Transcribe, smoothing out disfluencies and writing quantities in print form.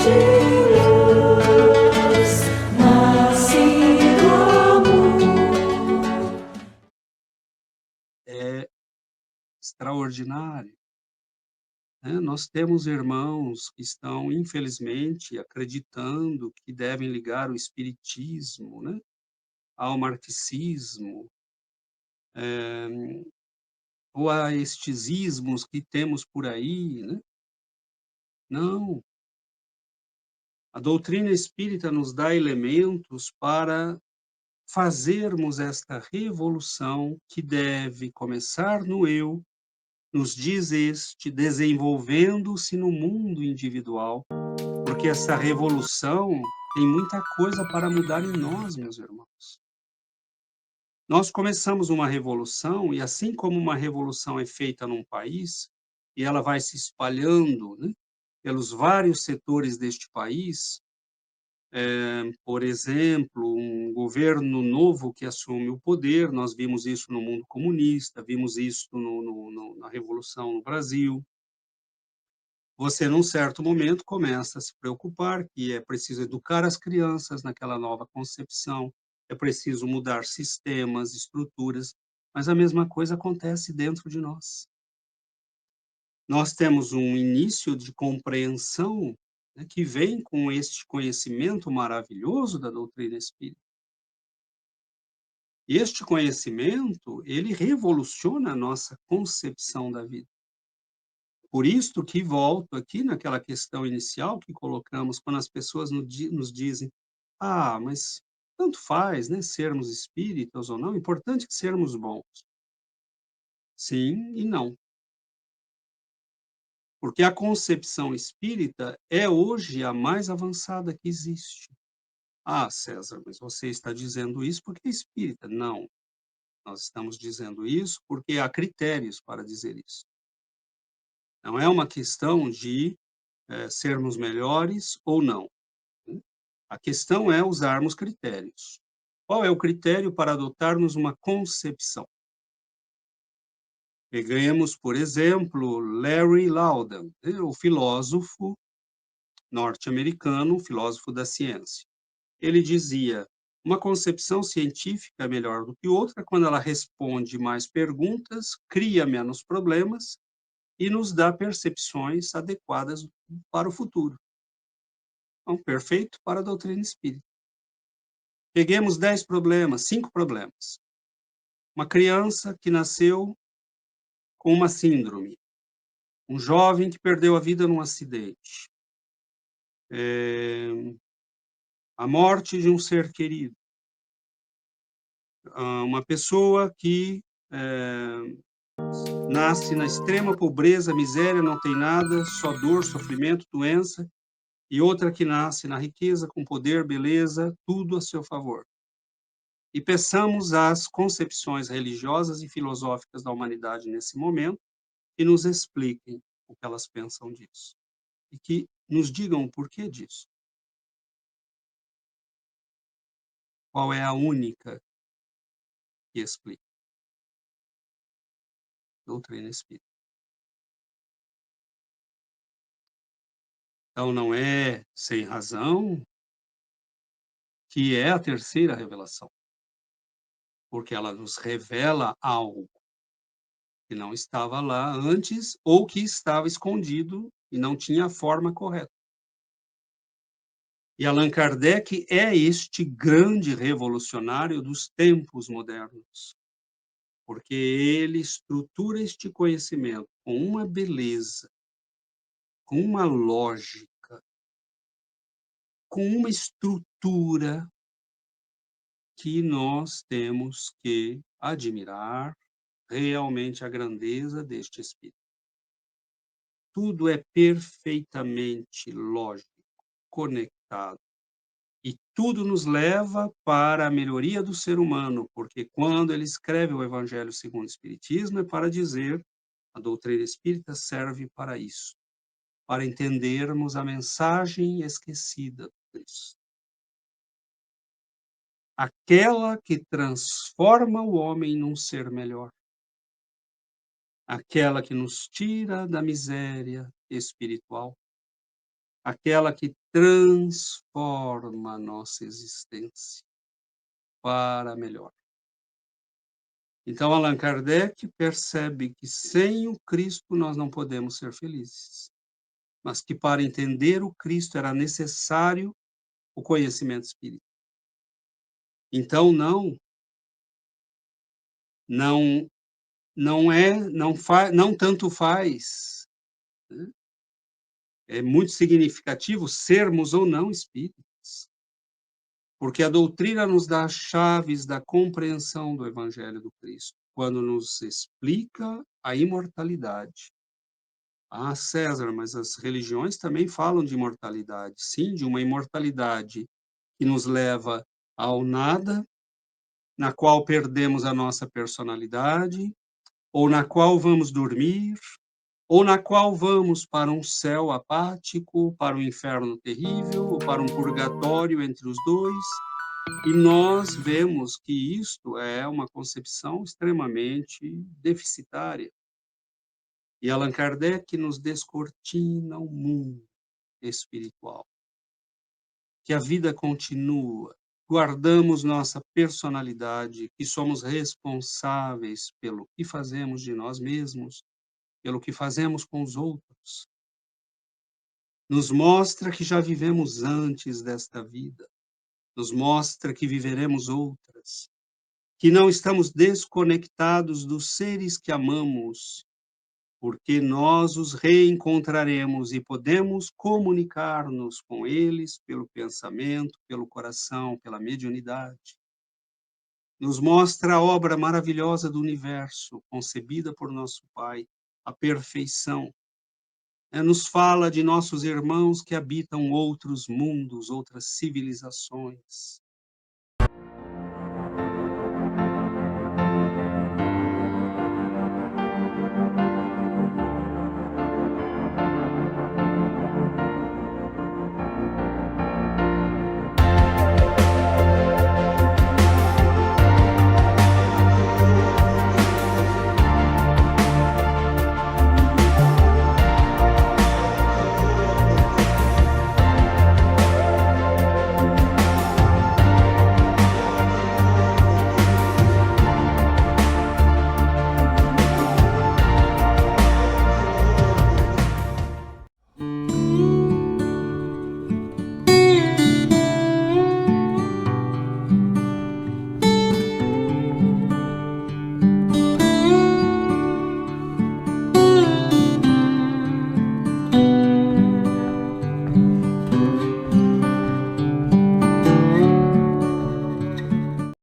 de luz, nascido amor. É extraordinário, né. Nós temos irmãos que estão, infelizmente, acreditando que devem ligar o espiritismo, né, ao marxismo, ou a estes ismos que temos por aí, né. Não, a doutrina espírita nos dá elementos para fazermos esta revolução que deve começar no eu, nos diz este, desenvolvendo-se no mundo individual, porque essa revolução tem muita coisa para mudar em nós, meus irmãos. Nós começamos uma revolução e assim como uma revolução é feita num país, e ela vai se espalhando, né, pelos vários setores deste país, por exemplo, um governo novo que assume o poder, nós vimos isso no mundo comunista, vimos isso na Revolução no Brasil. Você, num certo momento, começa a se preocupar que é preciso educar as crianças naquela nova concepção, é preciso mudar sistemas, estruturas, mas a mesma coisa acontece dentro de nós. Nós temos um início de compreensão, né, que vem com este conhecimento maravilhoso da doutrina espírita. E este conhecimento, ele revoluciona a nossa concepção da vida. Por isto que volto aqui naquela questão inicial que colocamos, quando as pessoas nos dizem: "Ah, mas tanto faz, né, sermos espíritas ou não, o importante é que sermos bons". Sim e não, porque a concepção espírita é hoje a mais avançada que existe. "Ah, César, mas você está dizendo isso porque é espírita". Não, nós estamos dizendo isso porque há critérios para dizer isso. Não é uma questão de, sermos melhores ou não, né. A questão é usarmos critérios. Qual é o critério para adotarmos uma concepção? Peguemos, por exemplo, Larry Laudan, né, o filósofo norte-americano, filósofo da ciência. Ele dizia: "Uma concepção científica é melhor do que outra quando ela responde mais perguntas, cria menos problemas e nos dá percepções adequadas para o futuro". Então, perfeito para a doutrina espírita. Peguemos 10 problemas, 5 problemas. Uma criança que nasceu com uma síndrome, um jovem que perdeu a vida num acidente, a morte de um ser querido, uma pessoa que, nasce na extrema pobreza, miséria, não tem nada, só dor, sofrimento, doença, e outra que nasce na riqueza, com poder, beleza, tudo a seu favor. E peçamos às concepções religiosas e filosóficas da humanidade nesse momento que nos expliquem o que elas pensam disso e que nos digam o porquê disso. Qual é a única que explica? Doutrina espírita. Então não é sem razão que é a terceira revelação, porque ela nos revela algo que não estava lá antes ou que estava escondido e não tinha a forma correta. E Allan Kardec é este grande revolucionário dos tempos modernos, porque ele estrutura este conhecimento com uma beleza, com uma lógica, com uma estrutura que nós temos que admirar realmente a grandeza deste espírito. Tudo é perfeitamente lógico, conectado. E tudo nos leva para a melhoria do ser humano, porque quando ele escreve o Evangelho segundo o Espiritismo, é para dizer, a doutrina espírita serve para isso, para entendermos a mensagem esquecida do Cristo. Aquela que transforma o homem num ser melhor, aquela que nos tira da miséria espiritual, aquela que transforma a nossa existência para melhor. Então, Allan Kardec percebe que sem o Cristo nós não podemos ser felizes, mas que para entender o Cristo era necessário o conhecimento espírita. Então não não tanto faz, né, é muito significativo sermos ou não espíritas, porque a doutrina nos dá as chaves da compreensão do evangelho do Cristo, quando nos explica a imortalidade. Ah, César, mas as religiões também falam de imortalidade. Sim, de uma imortalidade que nos leva ao nada, na qual perdemos a nossa personalidade, ou na qual vamos dormir, ou na qual vamos para um céu apático, para um inferno terrível, ou para um purgatório entre os dois. E nós vemos que isto é uma concepção extremamente deficitária. E Allan Kardec nos descortina o mundo espiritual, que a vida continua, guardamos nossa personalidade, que somos responsáveis pelo que fazemos de nós mesmos, pelo que fazemos com os outros. Nos mostra que já vivemos antes desta vida, nos mostra que viveremos outras, que não estamos desconectados dos seres que amamos, porque nós os reencontraremos e podemos comunicar-nos com eles pelo pensamento, pelo coração, pela mediunidade. Nos mostra a obra maravilhosa do universo, concebida por nosso Pai, a perfeição. Nos fala de nossos irmãos que habitam outros mundos, outras civilizações.